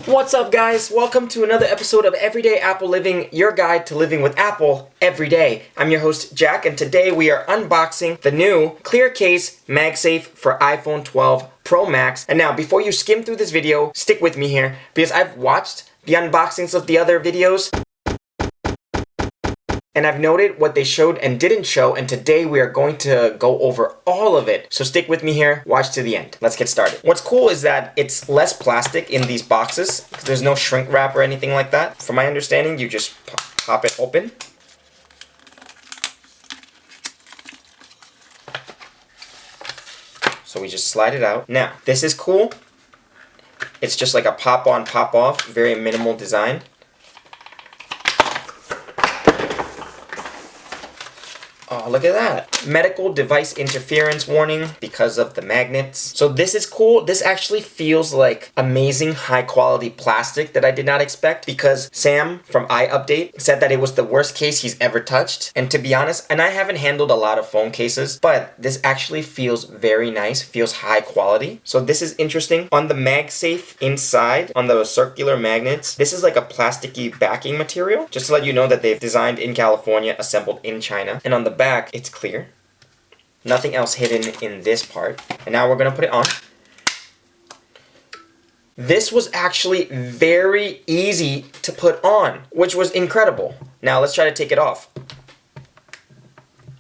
What's up, guys? Welcome to another episode of Everyday Apple Living, your guide to living with Apple every day. I'm your host, Jack, and today we are unboxing the new Clear Case MagSafe for iPhone 12 Pro Max. And now, before you skim through this video, stick with me here, because I've watched the unboxings of the other videos, and I've noted what they showed and didn't show, and today we are going to go over all of it. So stick with me here, watch to the end. Let's get started. What's cool is that it's less plastic in these boxes, because there's no shrink wrap or anything like that. From my understanding, you just pop it open. So we just slide it out. Now, this is cool. It's just like a pop-on, pop-off, very minimal design. Oh, look at that. Medical device interference warning because of the magnets. So this is cool. This actually feels like amazing high quality plastic that I did not expect, because Sam from iUpdate said that it was the worst case he's ever touched. And to be honest, and I haven't handled a lot of phone cases, but this actually feels very nice, feels high quality. So this is interesting. On the MagSafe inside, on the circular magnets, this is like a plasticky backing material, just to let you know that they've designed in California, assembled in China. And on the back, it's clear. Nothing else hidden in this part. And now we're gonna put it on. This was actually very easy to put on, which was incredible. Now let's try to take it off.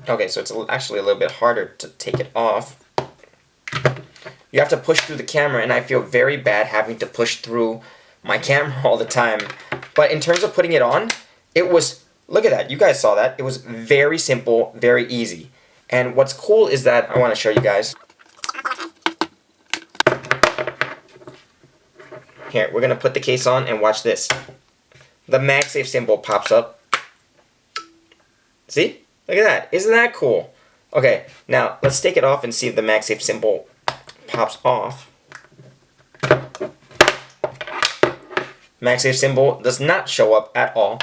Okay, so it's actually a little bit harder to take it off. You have to push through the camera, and I feel very bad having to push through my camera all the time. But in terms of putting it on, it was, look at that, you guys saw that. It was very simple, very easy. And what's cool is that, I want to show you guys. Here, we're going to put the case on and watch this. The MagSafe symbol pops up. See? Look at that. Isn't that cool? Okay, now let's take it off and see if the MagSafe symbol pops off. MagSafe symbol does not show up at all.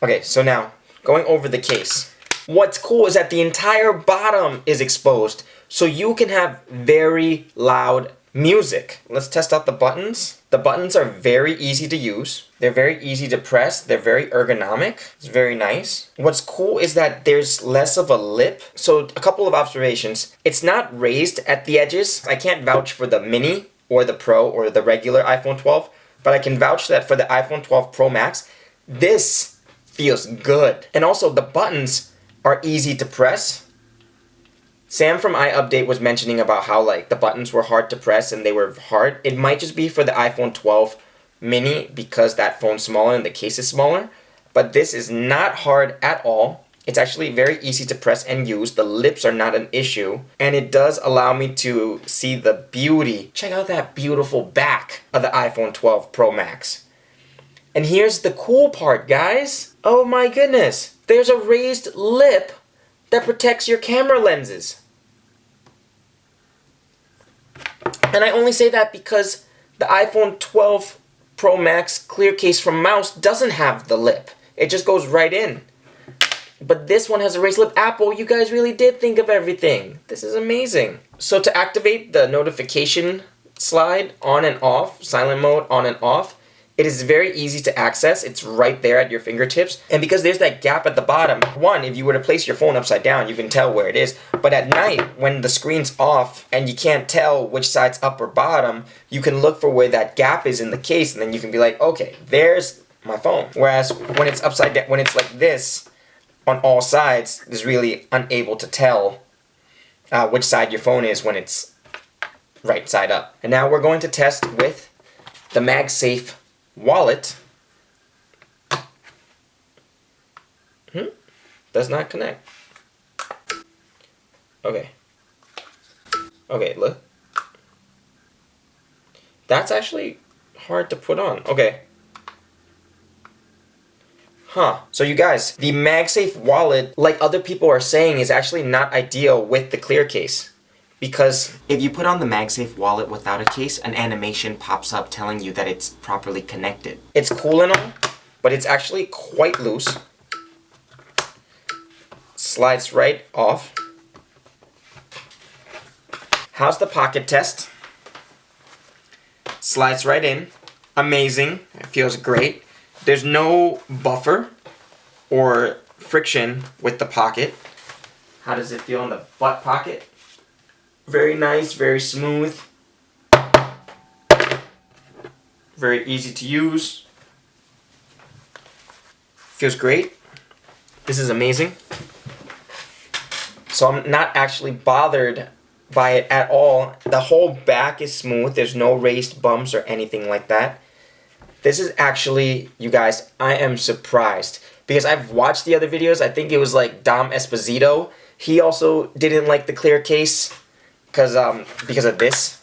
Okay, so now, going over the case. What's cool is that the entire bottom is exposed, so you can have very loud music. Let's test out the buttons. The buttons are very easy to use. They're very easy to press. They're very ergonomic. It's very nice. What's cool is that there's less of a lip. So a couple of observations. It's not raised at the edges. I can't vouch for the mini or the Pro or the regular iPhone 12, but I can vouch that for the iPhone 12 Pro Max, this feels good. And also the buttons are easy to press. Sam from iUpdate was mentioning about how like the buttons were hard to press and they were hard. It might just be for the iPhone 12 mini because that phone's smaller and the case is smaller. But this is not hard at all. It's actually very easy to press and use. The lips are not an issue. And it does allow me to see the beauty. Check out that beautiful back of the iPhone 12 Pro Max. And here's the cool part, guys. Oh my goodness. There's a raised lip that protects your camera lenses. And I only say that because the iPhone 12 Pro Max Clear Case from Mous doesn't have the lip. It just goes right in. But this one has a raised lip. Apple, you guys really did think of everything. This is amazing. So to activate the notification slide on and off, silent mode on and off, it is very easy to access. It's right there at your fingertips. And because there's that gap at the bottom, one, if you were to place your phone upside down, you can tell where it is. But at night, when the screen's off and you can't tell which side's up or bottom, you can look for where that gap is in the case, and then you can be like, okay, there's my phone. Whereas when it's upside down, when it's like this, on all sides, it's really unable to tell which side your phone is when it's right side up. And now we're going to test with the MagSafe wallet. Does not connect. Okay, look. That's actually hard to put on. Okay. So you guys, the MagSafe wallet, like other people are saying, is actually not ideal with the Clear Case. Because if you put on the MagSafe wallet without a case, an animation pops up telling you that it's properly connected. It's cool and all, but it's actually quite loose. Slides right off. How's the pocket test? Slides right in. amazing. It feels great. There's no buffer or friction with the pocket. How does it feel in the butt pocket? Very nice, very smooth. Very easy to use. Feels great. This is amazing. So I'm not actually bothered by it at all. The whole back is smooth. There's no raised bumps or anything like that. This is actually, you guys, I am surprised. Because I've watched the other videos. I think it was like Dom Esposito. He also didn't like the clear case because of this.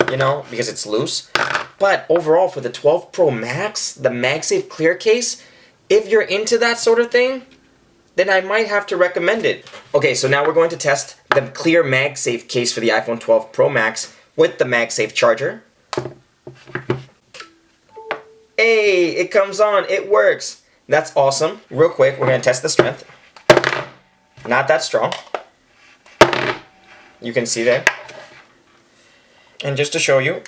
You know, because it's loose. But overall, for the 12 Pro Max, the MagSafe Clear Case, if you're into that sort of thing, then I might have to recommend it. Okay, so now we're going to test the clear MagSafe case for the iPhone 12 Pro Max with the MagSafe charger. Hey, it comes on, it works. That's awesome. Real quick, we're gonna test the strength. Not that strong. You can see there. And just to show you,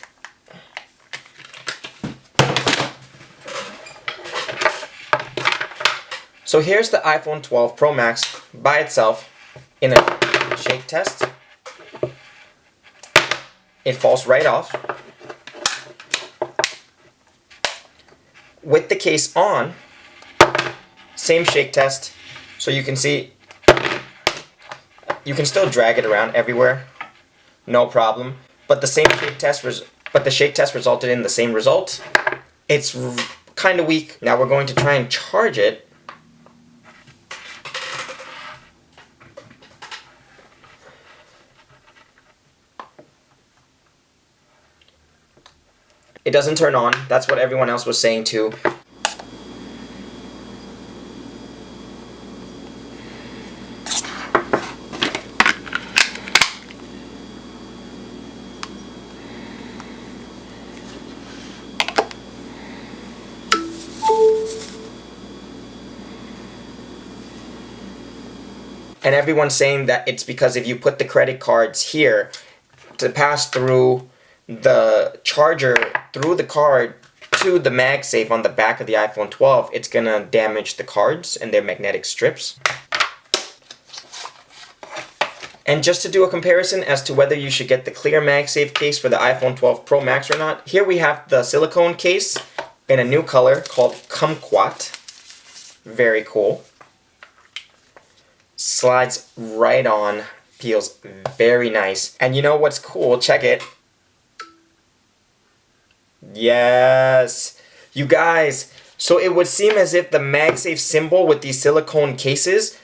so here's the iPhone 12 Pro Max by itself in a shake test. It falls right off. With the case on, same shake test, so you can see you can still drag it around everywhere, no problem. But the shake test resulted in the same result. It's kind of weak. Now we're going to try and charge it. It doesn't turn on. That's what everyone else was saying too. And everyone's saying that it's because if you put the credit cards here to pass through the charger through the card to the MagSafe on the back of the iPhone 12, it's gonna damage the cards and their magnetic strips. And just to do a comparison as to whether you should get the clear MagSafe case for the iPhone 12 Pro Max or not, here we have the silicone case in a new color called Kumquat. Very cool. Slides right on, feels very nice. And you know what's cool? Check it. Yes, you guys. So it would seem as if the MagSafe symbol with these silicone cases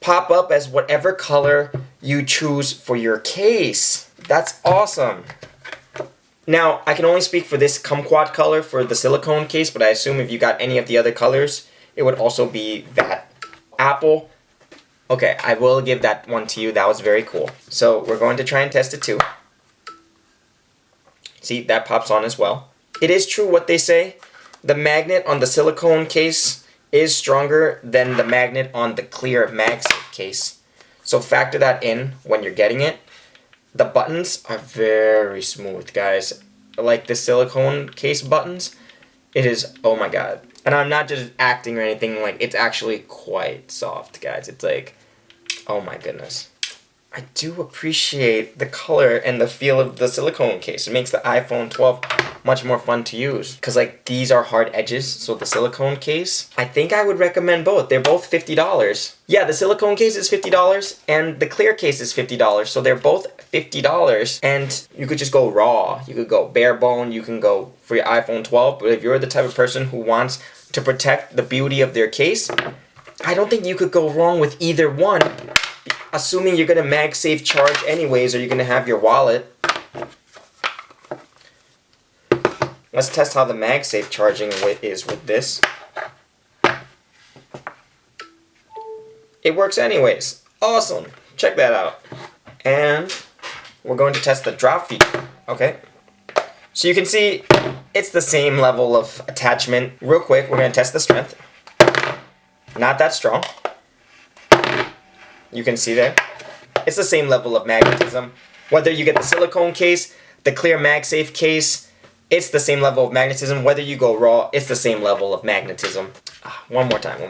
pop up as whatever color you choose for your case. That's awesome. Now, I can only speak for this kumquat color for the silicone case, but I assume if you got any of the other colors, it would also be that. Apple. Okay, I will give that one to you. That was very cool. So we're going to try and test it too. See, that pops on as well. It is true what they say. The magnet on the silicone case is stronger than the magnet on the clear MagSafe case. So factor that in when you're getting it. The buttons are very smooth, guys. Like the silicone case buttons, it is, oh my god. And I'm not just acting or anything, like it's actually quite soft, guys. It's like, oh my goodness. I do appreciate the color and the feel of the silicone case. It makes the iPhone 12 much more fun to use. Because like these are hard edges, so the silicone case, I think I would recommend both. They're both $50. Yeah, the silicone case is $50 and the clear case is $50. So they're both $50 and you could just go raw. You could go bare bone, you can go for your iPhone 12. But if you're the type of person who wants to protect the beauty of their case, I don't think you could go wrong with either one. Assuming you're going to MagSafe charge anyways, or you're going to have your wallet. Let's test how the MagSafe charging is with this. It works anyways. Awesome. Check that out. And we're going to test the drop feature. Okay. So you can see it's the same level of attachment. Real quick, we're going to test the strength. Not that strong. You can see there. It's the same level of magnetism. Whether you get the silicone case, the clear MagSafe case, it's the same level of magnetism. Whether you go raw, it's the same level of magnetism. One more time.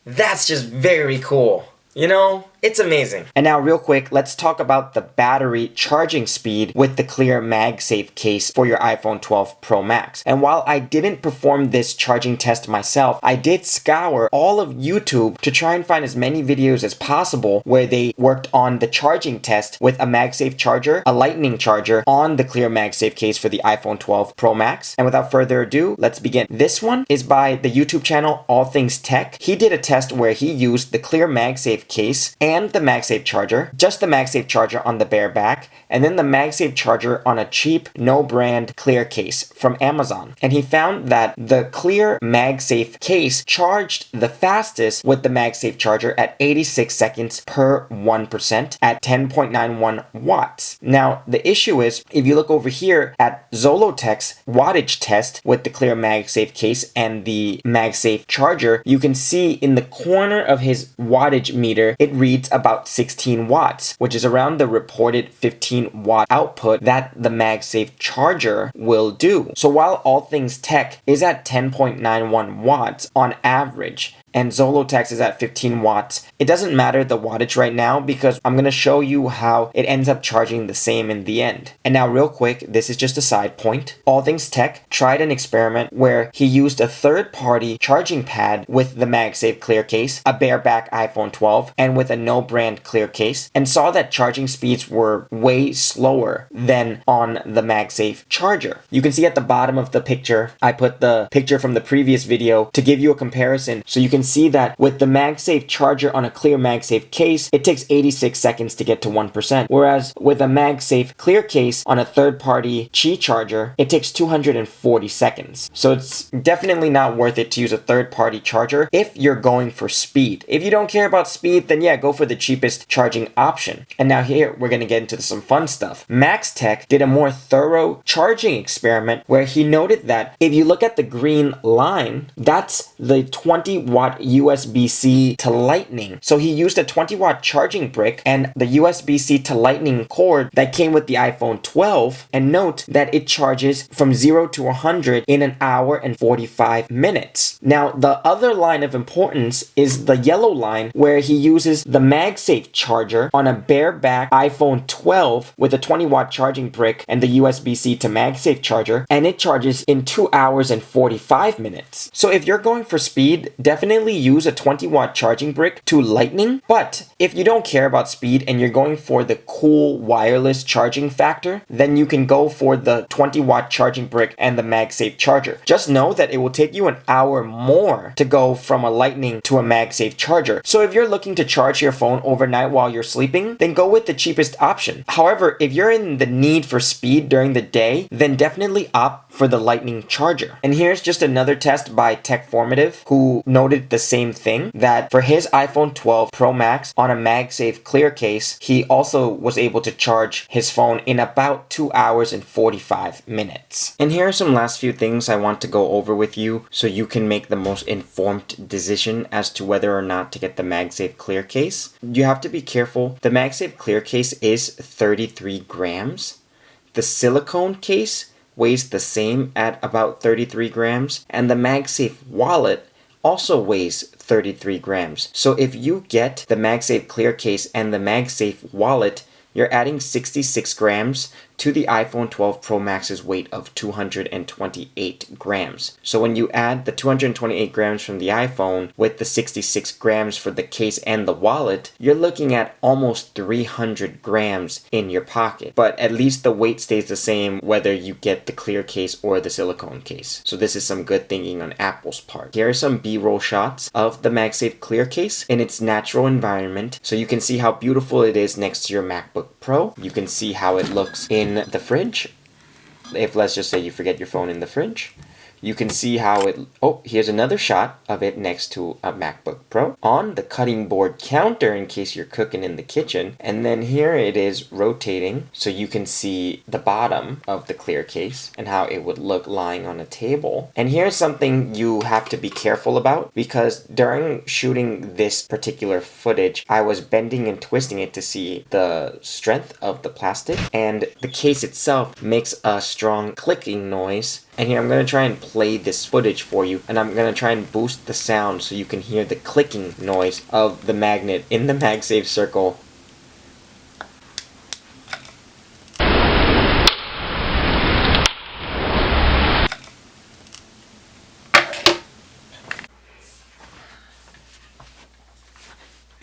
That's just very cool. You know, it's amazing. And now real quick, let's talk about the battery charging speed with the clear MagSafe case for your iPhone 12 Pro Max. And while I didn't perform this charging test myself, I did scour all of YouTube to try and find as many videos as possible where they worked on the charging test with a MagSafe charger, a lightning charger on the clear MagSafe case for the iPhone 12 Pro Max. And without further ado, let's begin. This one is by the YouTube channel All Things Tech. He did a test where he used the clear MagSafe case and the MagSafe charger, just the MagSafe charger on the bare back, and then the MagSafe charger on a cheap, no-brand clear case from Amazon. And he found that the clear MagSafe case charged the fastest with the MagSafe charger at 86 seconds per 1% at 10.91 watts. Now, the issue is, if you look over here at Zollotech's wattage test with the clear MagSafe case and the MagSafe charger, you can see in the corner of his wattage meter, it reads about 16 watts, which is around the reported 15 watt output that the MagSafe charger will do. So while All Things Tech is at 10.91 watts on average, and Zollotech is at 15 watts. It doesn't matter the wattage right now because I'm going to show you how it ends up charging the same in the end. And now real quick, this is just a side point. All Things Tech tried an experiment where he used a third-party charging pad with the MagSafe clear case, a bareback iPhone 12, and with a no-brand clear case, and saw that charging speeds were way slower than on the MagSafe charger. You can see at the bottom of the picture, I put the picture from the previous video to give you a comparison so you can see that with the MagSafe charger on a clear MagSafe case, it takes 86 seconds to get to 1%. Whereas with a MagSafe clear case on a third-party Qi charger, it takes 240 seconds. So it's definitely not worth it to use a third-party charger if you're going for speed. If you don't care about speed, then yeah, go for the cheapest charging option. And now here, we're going to get into some fun stuff. MaxTech did a more thorough charging experiment where he noted that if you look at the green line, that's the 20 watt USB-C to lightning. So he used a 20 watt charging brick and the USB-C to lightning cord that came with the iPhone 12, and note that it charges from 0 to 100 in an hour and 45 minutes. Now, the other line of importance is the yellow line where he uses the MagSafe charger on a bareback iPhone 12 with a 20 watt charging brick and the USB-C to MagSafe charger, and it charges in 2 hours and 45 minutes. So if you're going for speed, definitely use a 20 watt charging brick to lightning. But if you don't care about speed and you're going for the cool wireless charging factor, then you can go for the 20 watt charging brick and the MagSafe charger. Just know that it will take you an hour more to go from a lightning to a MagSafe charger. So if you're looking to charge your phone overnight while you're sleeping, then go with the cheapest option. However, if you're in the need for speed during the day, then definitely opt for the lightning charger. And here's just another test by Techformative, who noted the same thing, that for his iPhone 12 Pro Max on a MagSafe clear case, he also was able to charge his phone in about 2 hours and 45 minutes. And here are some last few things I want to go over with you so you can make the most informed decision as to whether or not to get the MagSafe clear case. You have to be careful. The MagSafe clear case is 33 grams. The silicone case weighs the same at about 33 grams, and the MagSafe wallet also weighs 33 grams. So if you get the MagSafe clear case and the MagSafe wallet, you're adding 66 grams to the iPhone 12 Pro Max's weight of 228 grams. So when you add the 228 grams from the iPhone with the 66 grams for the case and the wallet, you're looking at almost 300 grams in your pocket. But at least the weight stays the same whether you get the clear case or the silicone case. So this is some good thinking on Apple's part. Here are some B-roll shots of the MagSafe clear case in its natural environment, so you can see how beautiful it is next to your MacBook Pro. You can see how it looks in the fridge, if let's just say you forget your phone in the fridge. you can see how it, oh, here's another shot of it next to a MacBook Pro on the cutting board counter in case you're cooking in the kitchen. And then here it is rotating so you can see the bottom of the clear case and how it would look lying on a table. And here's something you have to be careful about, because during shooting this particular footage, I was bending and twisting it to see the strength of the plastic, and the case itself makes a strong clicking noise. And here I'm going to try and play this footage for you, and I'm going to try and boost the sound so you can hear the clicking noise of the magnet in the MagSafe circle.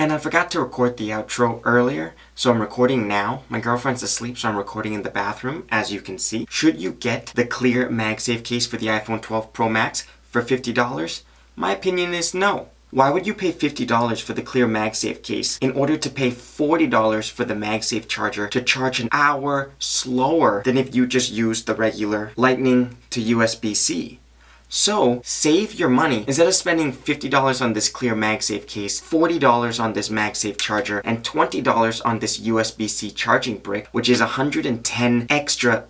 And I forgot to record the outro earlier, so I'm recording now. My girlfriend's asleep, so I'm recording in the bathroom, as you can see. Should you get the clear MagSafe case for the iPhone 12 Pro Max for $50? My opinion is no. Why would you pay $50 for the clear MagSafe case in order to pay $40 for the MagSafe charger to charge an hour slower than if you just used the regular Lightning to USB-C? So, save your money. Instead of spending $50 on this clear MagSafe case, $40 on this MagSafe charger, and $20 on this USB-C charging brick, which is $110 extra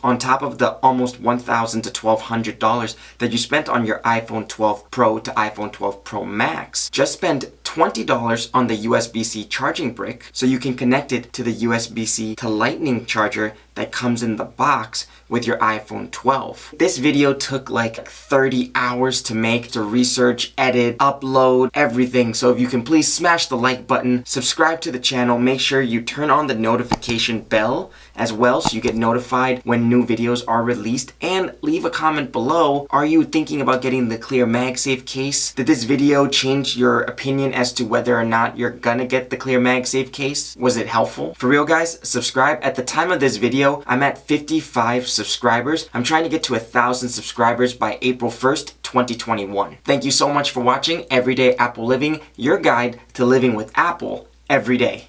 on top of the almost $1,000 to $1,200 that you spent on your iPhone 12 Pro to iPhone 12 Pro Max. Just spend $20 on the USB-C charging brick so you can connect it to the USB-C to Lightning charger that comes in the box with your iPhone 12. This video took like 30 hours to make, to research, edit, upload, everything. So if you can please smash the like button, subscribe to the channel, make sure you turn on the notification bell as well so you get notified when new videos are released, and leave a comment below. Are you thinking about getting the clear MagSafe case? Did this video change your opinion as to whether or not you're gonna get the clear MagSafe case? Was it helpful? For real guys, subscribe. At the time of this video, I'm at 55 subscribers. I'm trying to get to 1,000 subscribers by April 1st, 2021. Thank you so much for watching Everyday Apple Living, your guide to living with Apple every day.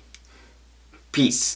Peace.